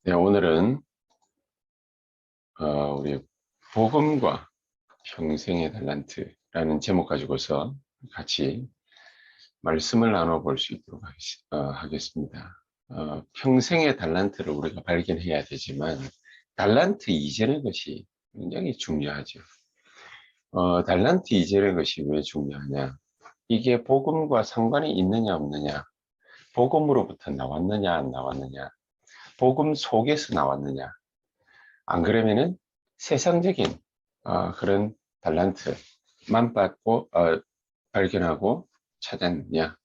네, 오늘은 우리 복음과 평생의 달란트라는 제목 가지고서 같이 말씀을 나눠볼 수 있도록 하겠습니다. 평생의 달란트를 우리가 발견해야 되지만 달란트 이전의 것이 굉장히 중요하죠. 달란트 이전의 것이 왜 중요하냐? 이게 복음과 상관이 있느냐 없느냐? 복음으로부터 나왔느냐 안 나왔느냐? 복음 속에서 나왔느냐? 안 그러면은 세상적인 그런 달란트만 받고 발견하고 찾았느냐,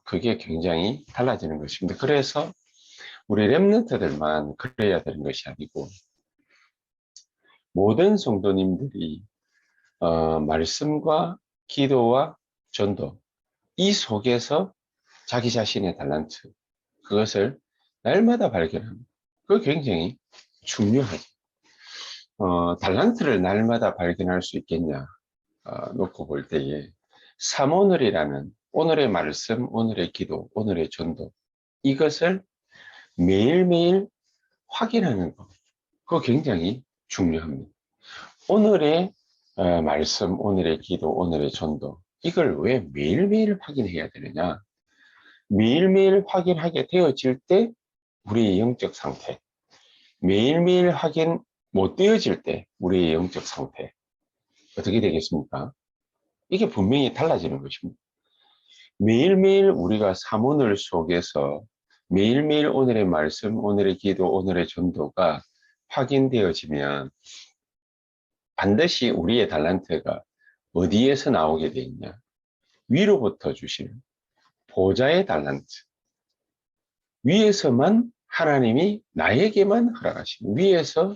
그게 굉장히 달라지는 것입니다. 그래서 우리 렘넌트들만 그래야 되는 것이 아니고 모든 성도님들이 말씀과 기도와 전도, 이 속에서 자기 자신의 달란트, 그것을 날마다 발견합니다. 그거 굉장히 중요하죠. 달란트를 날마다 발견할 수 있겠냐 놓고 볼 때에 삼오늘이라는 오늘의 말씀, 오늘의 기도, 오늘의 전도, 이것을 매일매일 확인하는 것, 그거 굉장히 중요합니다. 오늘의 말씀, 오늘의 기도, 오늘의 전도, 이걸 왜 매일매일 확인해야 되느냐? 매일매일 확인하게 되어질 때 우리의 영적 상태, 매일매일 확인 못 되어질 때 우리의 영적 상태 어떻게 되겠습니까? 이게 분명히 달라지는 것입니다. 매일매일 우리가 사문을 속에서 매일매일 오늘의 말씀, 오늘의 기도, 오늘의 전도가 확인되어지면 반드시 우리의 달란트가 어디에서 나오게 돼 있냐? 위로부터 주시는 보좌의 달란트. 위에서만 하나님이 나에게만 허락하시는, 위에서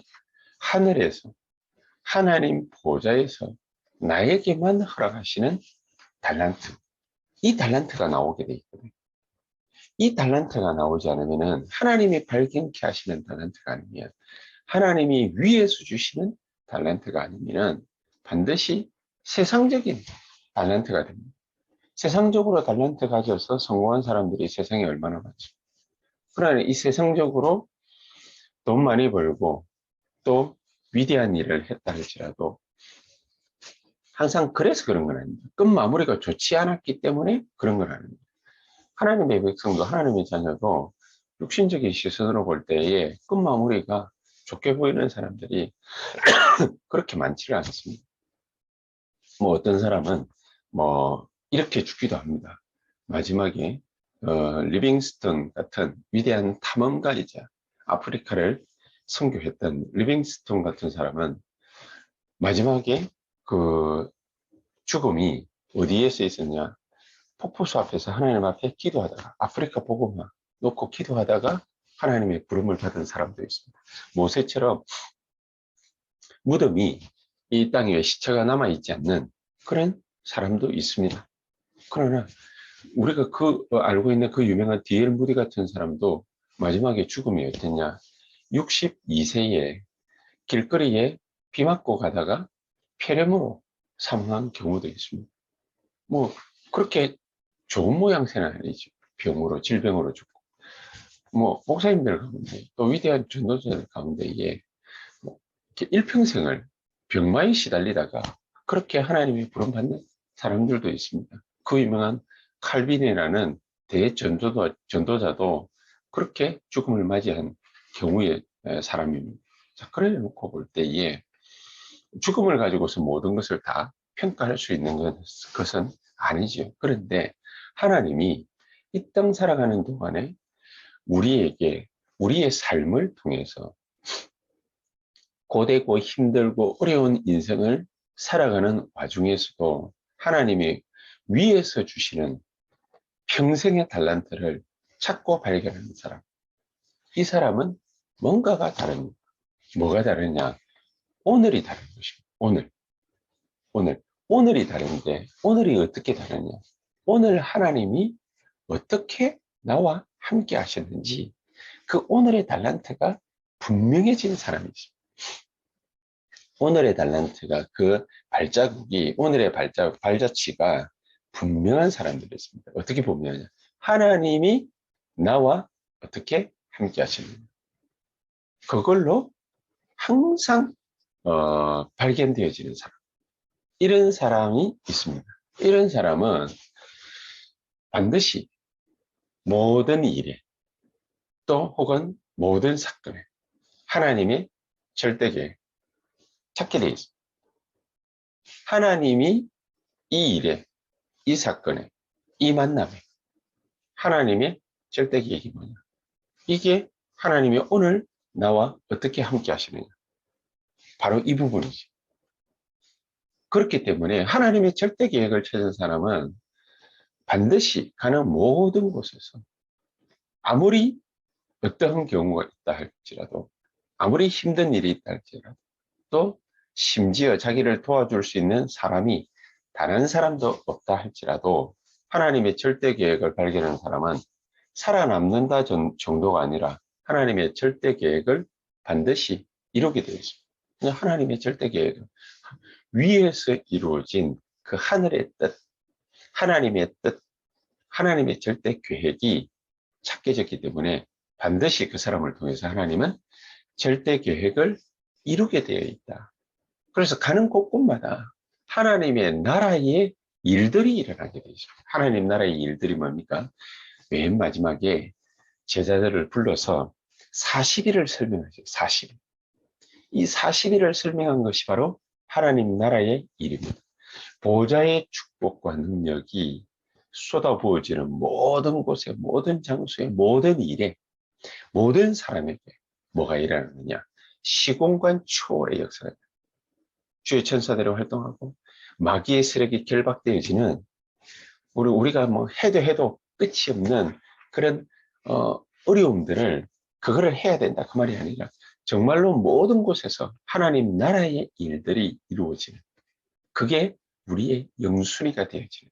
하늘에서 하나님 보좌에서 나에게만 허락하시는 달란트. 이 달란트가 나오게 돼 있거든요. 이 달란트가 나오지 않으면, 하나님이 발견케 하시는 달란트가 아니면, 하나님이 위에서 주시는 달란트가 아니면 반드시 세상적인 달란트가 됩니다. 세상적으로 달란트 가져서 성공한 사람들이 세상에 얼마나 많죠. 그러나 이 세상적으로 돈 많이 벌고 또 위대한 일을 했다 할지라도 항상 그래서 그런 건 아닙니다. 끝마무리가 좋지 않았기 때문에 그런 건 아닙니다. 하나님의 백성도 하나님의 자녀도 육신적인 시선으로 볼 때에 끝마무리가 좋게 보이는 사람들이 그렇게 많지는 않습니다. 뭐 어떤 사람은 뭐 이렇게 죽기도 합니다. 마지막에 리빙스턴 같은 위대한 탐험가이자 아프리카를 선교했던 리빙스턴 같은 사람은 마지막에 그 죽음이 어디에서 있었냐? 폭포수 앞에서 하나님 앞에 기도하다가, 아프리카 복음화 놓고 기도하다가 하나님의 부름을 받은 사람도 있습니다. 모세처럼 무덤이 이 땅 위에 시체가 남아있지 않는 그런 사람도 있습니다. 그러나 우리가 알고 있는 그 유명한 D.L. 무디 같은 사람도 마지막에 죽음이 어땠냐? 62세에 길거리에 비 맞고 가다가 폐렴으로 사망한 경우도 있습니다. 뭐 그렇게 좋은 모양새는 아니죠. 병으로, 질병으로 죽고. 뭐 목사님들 가운데 또 위대한 전도자들 가운데에 뭐 일평생을 병마에 시달리다가 그렇게 하나님이 부름받는 사람들도 있습니다. 그 유명한 칼빈이라는 전도자도 그렇게 죽음을 맞이한 경우의 사람입니다. 자, 그래 놓고 볼 때에 죽음을 가지고서 모든 것을 다 평가할 수 있는 것은 아니죠. 그런데 하나님이 이 땅 살아가는 동안에 우리에게 우리의 삶을 통해서 고되고 힘들고 어려운 인생을 살아가는 와중에서도 하나님이 위에서 주시는 평생의 달란트를 찾고 발견하는 사람. 이 사람은 뭔가가 다릅니다. 뭐가 다르냐? 오늘이 다른 것입니다. 오늘이 다른데, 오늘이 어떻게 다르냐? 오늘 하나님이 어떻게 나와 함께 하셨는지 그 오늘의 달란트가 분명해진 사람이죠. 오늘의 달란트가 그 발자국이, 오늘의 발자취가 분명한 사람들이었습니다. 어떻게 보면 하나님이 나와 어떻게 함께 하시는가. 그걸로 항상 발견되어지는 사람. 이런 사람이 있습니다. 이런 사람은 반드시 모든 일에 또 혹은 모든 사건에 하나님의 절대계획 찾게 되어 있습니다. 하나님이 이 일에, 이 사건에, 이 만남에 하나님의 절대계획이 뭐냐? 이게 하나님이 오늘 나와 어떻게 함께 하시느냐? 바로 이 부분이지. 그렇기 때문에 하나님의 절대계획을 찾은 사람은 반드시 가는 모든 곳에서 아무리 어떠한 경우가 있다 할지라도, 아무리 힘든 일이 있다 할지라도, 또 심지어 자기를 도와줄 수 있는 사람이 단 한 사람도 없다 할지라도 하나님의 절대 계획을 발견하는 사람은 살아남는다 정도가 아니라 하나님의 절대 계획을 반드시 이루게 되어 있습니다. 하나님의 절대 계획은 위에서 이루어진 그 하늘의 뜻, 하나님의 뜻, 하나님의 절대 계획이 찾겨졌기 때문에 반드시 그 사람을 통해서 하나님은 절대 계획을 이루게 되어 있다. 그래서 가는 곳곳마다 하나님의 나라의 일들이 일어나게 되죠. 하나님 나라의 일들이 뭡니까? 맨 마지막에 제자들을 불러서 40일을 설명하죠. 40일. 이 40일을 설명한 것이 바로 하나님 나라의 일입니다. 보좌의 축복과 능력이 쏟아부어지는 모든 곳에, 모든 장소에, 모든 일에, 모든 사람에게 뭐가 일어나느냐? 시공간 초월의 역사가 주의 천사들이 활동하고 마귀의 세력이 결박되어지는 우리가 뭐 해도 끝이 없는 그런 어려움들을 그거를 해야 된다 그 말이 아니라 정말로 모든 곳에서 하나님 나라의 일들이 이루어지는 그게 우리의 영순위가 되어지는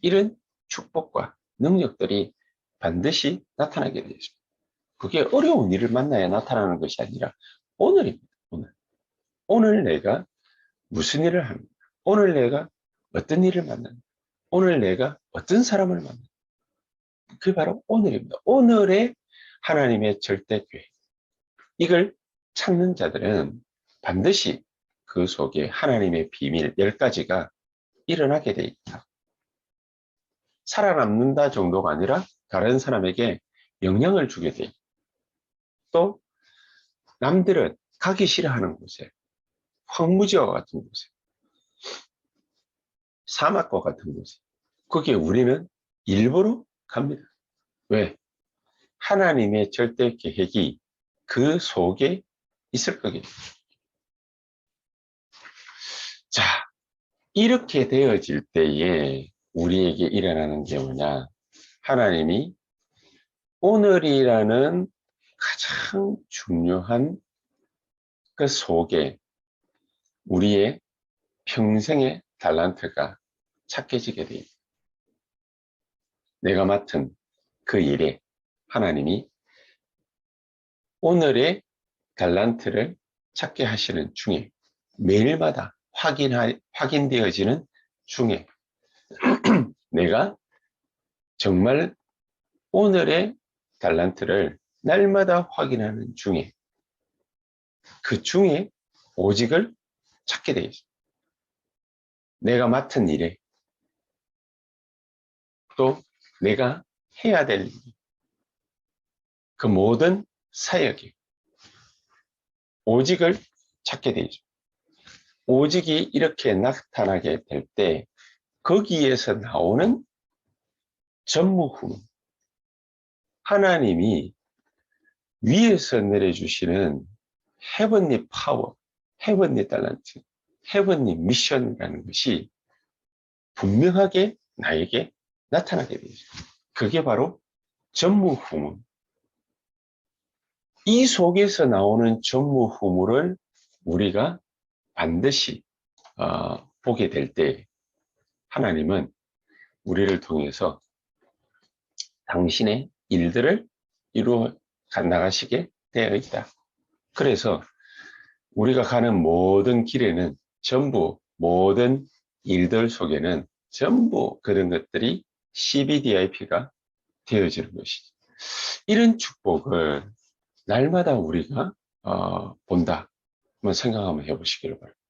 이런 축복과 능력들이 반드시 나타나게 되어집니다. 그게 어려운 일을 만나야 나타나는 것이 아니라 오늘입니다. 오늘 내가 무슨 일을 합니까? 오늘 내가 어떤 일을 만납니까? 오늘 내가 어떤 사람을 만납니까? 그게 바로 오늘입니다. 오늘의 하나님의 절대 계획. 이걸 찾는 자들은 반드시 그 속에 하나님의 비밀 10가지가 일어나게 돼 있다. 살아남는다 정도가 아니라 다른 사람에게 영향을 주게 돼 있다. 또 남들은 가기 싫어하는 곳에 황무지와 같은 곳에 사막과 같은 곳에 거기에 우리는 일부러 갑니다. 왜? 하나님의 절대 계획이 그 속에 있을 거기 때문에. 자, 이렇게 되어질 때에 우리에게 일어나는 게 뭐냐? 하나님이 오늘이라는 가장 중요한 그 속에 우리의 평생의 달란트가 착해지게 됩니다. 내가 맡은 그 일에 하나님이 오늘의 달란트를 찾게 하시는 중에 매일마다 확인되어지는 중에 내가 정말 오늘의 달란트를 날마다 확인하는 중에 그 중에 오직을 찾게 되어 있습니다. 내가 맡은 일에 또 내가 해야 될 일, 그 모든 사역에 오직을 찾게 되죠. 오직이 이렇게 나타나게 될 때 거기에서 나오는 전무후문, 하나님이 위에서 내려주시는 헤븐리 파워, 헤븐리 달란트, 헤븐리 미션이라는 것이 분명하게 나에게 나타나게 되죠. 그게 바로 전무후문. 이 속에서 나오는 전무후무를 우리가 반드시 보게 될 때 하나님은 우리를 통해서 당신의 일들을 이루어 나가시게 되어 있다. 그래서 우리가 가는 모든 길에는 전부 모든 일들 속에는 전부 그런 것들이 CBDIP가 되어지는 것이죠. 이런 축복을 날마다 우리가 본다. 한번 생각 한번 해보시기를 바랍니다.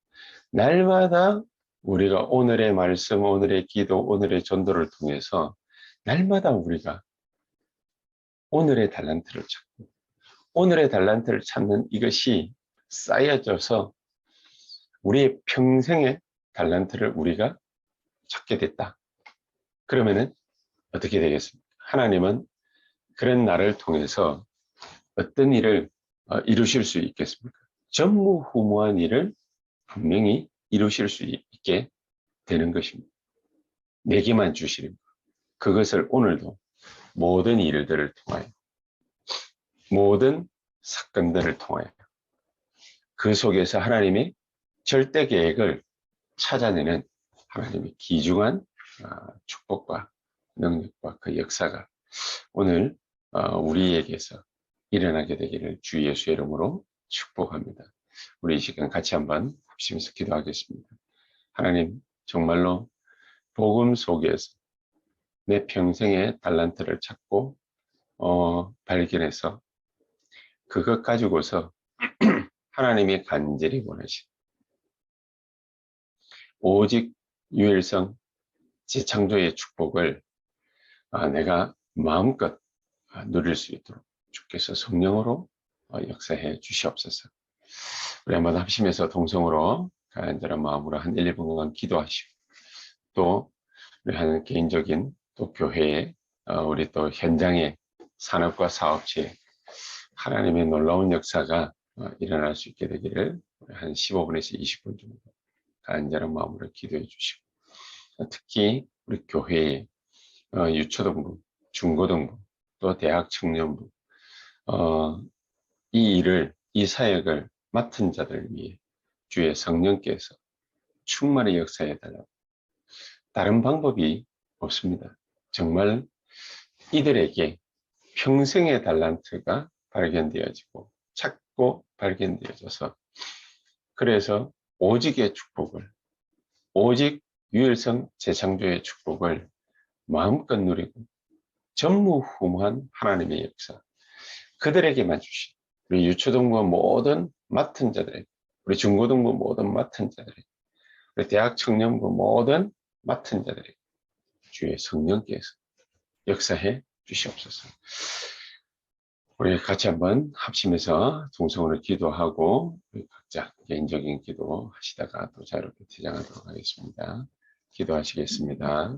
날마다 우리가 오늘의 말씀, 오늘의 기도, 오늘의 전도를 통해서 날마다 우리가 오늘의 달란트를 찾고 오늘의 달란트를 찾는 이것이 쌓여져서 우리의 평생의 달란트를 우리가 찾게 됐다. 그러면은 어떻게 되겠습니까? 하나님은 그런 나를 통해서 어떤 일을 이루실 수 있겠습니까? 전무후무한 일을 분명히 이루실 수 있게 되는 것입니다. 내게만 주시는 것. 그것을 오늘도 모든 일들을 통하여 모든 사건들을 통하여 그 속에서 하나님의 절대 계획을 찾아내는 하나님의 귀중한 축복과 능력과 그 역사가 오늘 우리에게서 일어나게 되기를 주 예수의 이름으로 축복합니다. 우리 이 시간 같이 한번 합심해서 기도하겠습니다. 하나님, 정말로 복음 속에서 내 평생의 달란트를 찾고 발견해서 그것 가지고서 하나님이 간절히 원하신 오직 유일성 재창조의 축복을 내가 마음껏 누릴 수 있도록 주께서 성령으로 역사해 주시옵소서. 우리 한번 합심해서 동성으로 간절한 마음으로 한 1, 2분간 기도하시고 또 우리 하는 개인적인 또 교회에 우리 또 현장의 산업과 사업체에 하나님의 놀라운 역사가 일어날 수 있게 되기를 한 15분에서 20분 정도 간절한 마음으로 기도해 주시고 특히 우리 교회에 유초등부, 중고등부, 또 대학 청년부 이 일을, 이 사역을 맡은 자들 위해 주의 성령께서 충만히 역사해 달라고. 다른 방법이 없습니다. 정말 이들에게 평생의 달란트가 발견되어지고 찾고 발견되어져서 그래서 오직의 축복을, 오직 유일성 재창조의 축복을 마음껏 누리고 전무후무한 하나님의 역사, 그들에게만 주신 우리 유초등부 모든 맡은 자들에게, 우리 중고등부 모든 맡은 자들에게, 우리 대학 청년부 모든 맡은 자들에게 주의 성령께서 역사해 주시옵소서. 우리 같이 한번 합심해서 동성으로 기도하고 우리 각자 개인적인 기도 하시다가 또 자유롭게 퇴장하도록 하겠습니다. 기도하시겠습니다.